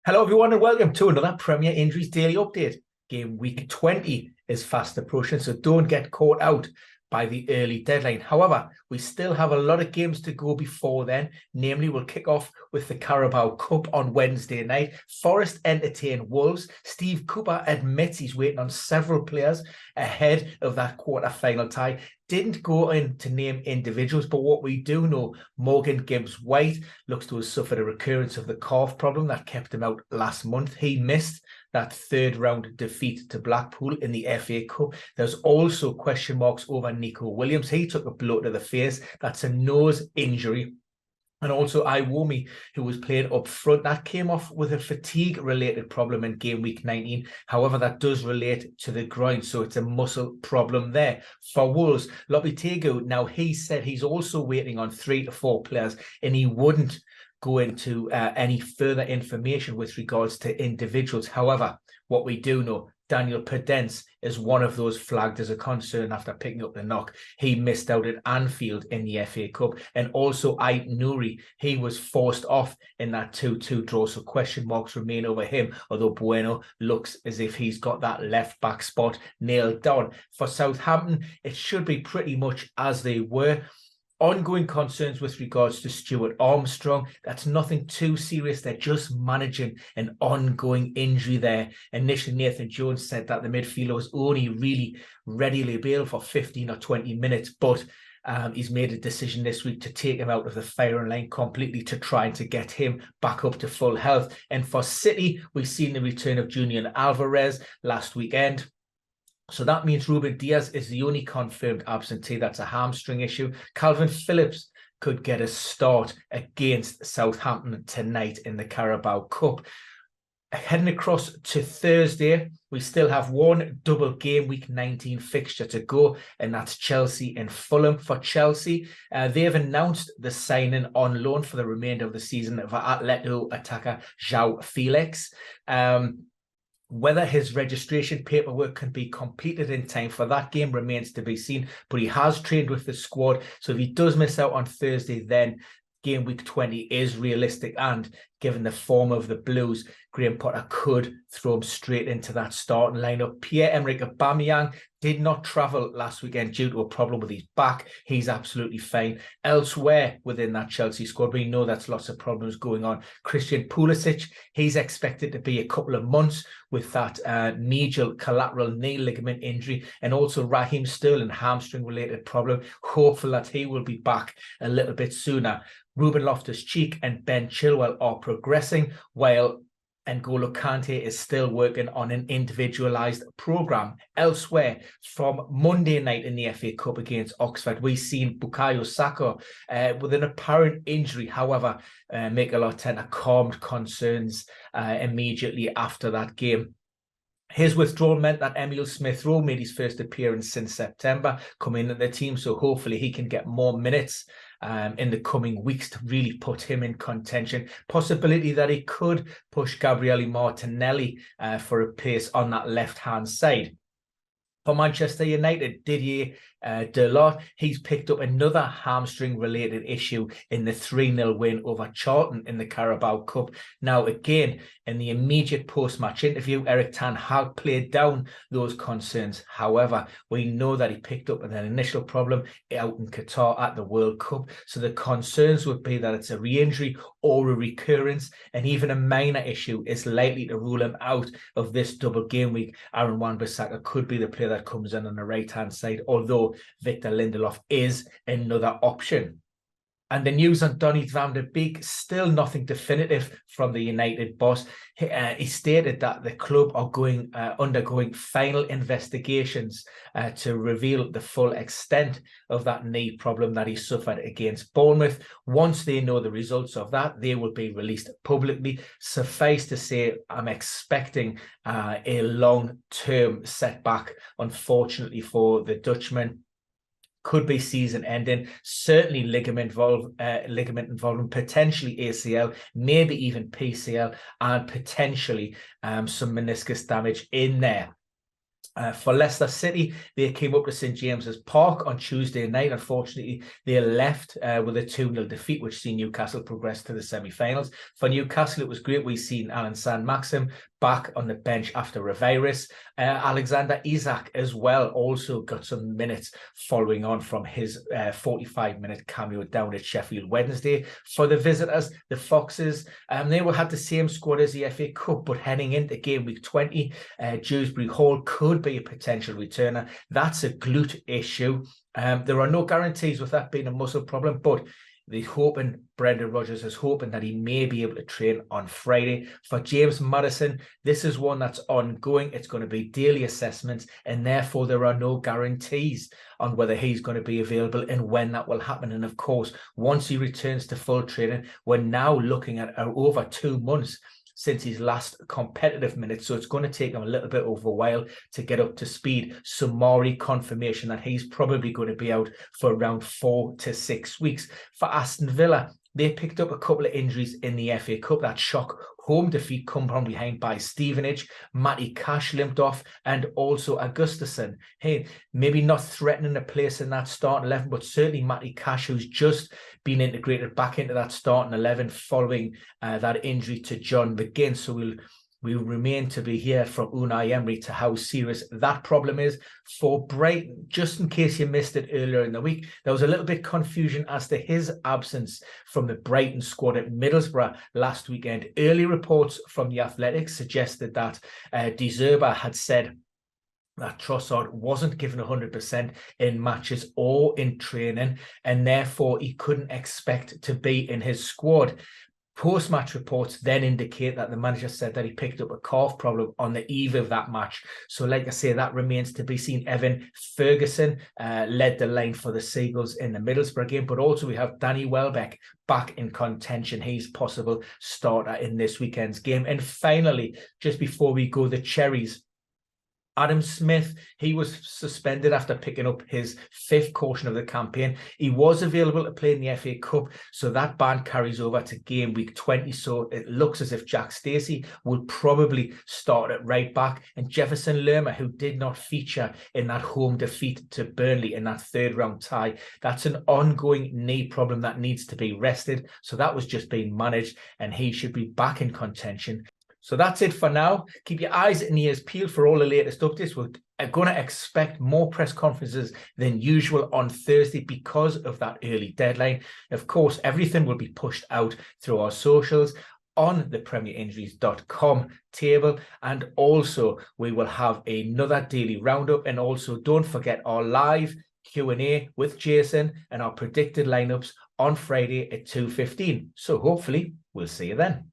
Hello everyone and welcome to another Premier Injuries Daily Update. Game week 20 is fast approaching, so don't get caught out by the early deadline. However, we still have a lot of games to go before then. Namely, we'll kick off with the Carabao Cup on Wednesday night. Forest entertain Wolves. Steve Cooper admits he's waiting on several players ahead of that quarter-final tie. Didn't go in to name individuals, but what we do know, Morgan Gibbs-White looks to have suffered a recurrence of the calf problem that kept him out last month. He missed that third round defeat to Blackpool in the FA Cup. There's also question marks over Nico Williams. He took a blow to the face. That's a nose injury. And also Iwomi, who was playing up front, that came off with a fatigue-related problem in game week 19. However, that does relate to the groin, so it's a muscle problem there. For Wolves, Lopetegui, now he said he's also waiting on 3 to 4 players, and he wouldn't go into any further information with regards to individuals. However, what we do know, Daniel Pedence is one of those flagged as a concern after picking up the knock. He missed out at Anfield in the FA Cup. And also Ait Nouri, he was forced off in that 2-2 draw. So question marks remain over him, although Bueno looks as if he's got that left back spot nailed down. For Southampton, it should be pretty much as they were. Ongoing concerns with regards to Stuart Armstrong. That's nothing too serious. They're just managing an ongoing injury there. Initially, Nathan Jones said that the midfielder was only really readily available for 15 or 20 minutes, but he's made a decision this week to take him out of the firing line completely to try and to get him back up to full health. And for City, we've seen the return of Julian Alvarez last weekend. So that means Ruben Diaz is the only confirmed absentee. That's a hamstring issue. Calvin Phillips could get a start against Southampton tonight in the Carabao Cup. Heading across to Thursday, we still have one double game week 19 fixture to go, and that's Chelsea and Fulham. For Chelsea, they have announced the signing on loan for the remainder of the season of Atletico attacker João Felix. Whether his registration paperwork can be completed in time for that game remains to be seen, but he has trained with the squad. So if he does miss out on Thursday, then game week 20 is realistic. And given the form of the Blues, Graham Potter could throw him straight into that starting lineup. Pierre-Emerick Aubameyang did not travel last weekend due to a problem with his back. He's absolutely fine. Elsewhere within that Chelsea squad, we know that's lots of problems going on. Christian Pulisic, he's expected to be a couple of months with that medial collateral knee ligament injury, and also Raheem Sterling, hamstring-related problem. Hopeful that he will be back a little bit sooner. Ruben Loftus-Cheek and Ben Chilwell are progressing, while N'Golo Kante is still working on an individualised programme. Elsewhere, from Monday night in the FA Cup against Oxford, we've seen Bukayo Saka with an apparent injury. However, Mikel Arteta calmed concerns immediately after that game. His withdrawal meant that Emile Smith-Rowe made his first appearance since September, coming into the team, so hopefully he can get more minutes in the coming weeks to really put him in contention. Possibility that he could push Gabriele Martinelli for a place on that left-hand side. For Manchester United, Didier Delort, he's picked up another hamstring-related issue in the 3-0 win over Charlton in the Carabao Cup. Now, again, in the immediate post-match interview, Eric Ten Hag played down those concerns. However, we know that he picked up an initial problem out in Qatar at the World Cup. So the concerns would be that it's a re-injury or a recurrence, and even a minor issue is likely to rule him out of this double game week. Aaron Wan-Bissaka could be the player that comes in on the right-hand side, although Victor Lindelof is another option. And the news on Donny van der Beek, still nothing definitive from the United boss. He stated that the club are undergoing final investigations to reveal the full extent of that knee problem that he suffered against Bournemouth. Once they know the results of that, they will be released publicly. Suffice to say, I'm expecting a long-term setback, unfortunately, for the Dutchman. Could be season ending, certainly ligament involvement, potentially ACL, maybe even PCL, and potentially some meniscus damage in there. For Leicester City, they came up to St James's Park on Tuesday night. Unfortunately, they left with a 2-0 defeat, which seen Newcastle progress to the semi-finals. For Newcastle, it was great. We've seen Alan San-Maxim back on the bench after a virus. Alexander Isak as well also got some minutes following on from his 45-minute cameo down at Sheffield Wednesday. For the visitors, the Foxes, they had the same squad as the FA Cup, but heading into game week 20, Dewsbury Hall could be a potential returner. That's a glute issue. There are no guarantees with that being a muscle problem, but Brendan Rodgers is hoping that he may be able to train on Friday. For James Maddison, this is one that's ongoing. It's going to be daily assessments, and therefore there are no guarantees on whether he's going to be available and when that will happen. And of course, once he returns to full training, we're now looking at over 2 months since his last competitive minutes. So it's going to take him a little bit of a while to get up to speed. Sumari confirmation that he's probably going to be out for around 4 to 6 weeks. For Aston Villa, they picked up a couple of injuries in the FA Cup. That shock home defeat come from behind by Stevenage. Matty Cash limped off, and also Augustusson. Hey, maybe not threatening a place in that starting 11, but certainly Matty Cash, who's just been integrated back into that starting 11 following that injury to John McGinn. So we'll remain to be here from Unai Emery to how serious that problem is. For Brighton, just in case you missed it earlier in the week, there was a little bit confusion as to his absence from the Brighton squad at Middlesbrough last weekend. Early reports from the Athletic suggested that De Zerba had said that Trossard wasn't given 100% in matches or in training, and therefore he couldn't expect to be in his squad. Post-match reports then indicate that the manager said that he picked up a calf problem on the eve of that match. So like I say, that remains to be seen. Evan Ferguson led the line for the Seagulls in the Middlesbrough game, but also we have Danny Welbeck back in contention. He's possible starter in this weekend's game. And finally, just before we go, the Cherries, Adam Smith, he was suspended after picking up his 5th caution of the campaign. He was available to play in the FA Cup, so that ban carries over to game week 20. So it looks as if Jack Stacey will probably start at right back. And Jefferson Lerma, who did not feature in that home defeat to Burnley in that 3rd round tie, that's an ongoing knee problem that needs to be rested. So that was just being managed, and he should be back in contention. So that's it for now. Keep your eyes and ears peeled for all the latest updates. We're going to expect more press conferences than usual on Thursday because of that early deadline. Of course, everything will be pushed out through our socials on the premierinjuries.com table, and also we will have another daily roundup. And also don't forget our live Q&A with Jason and our predicted lineups on Friday at 2:15. So hopefully we'll see you then.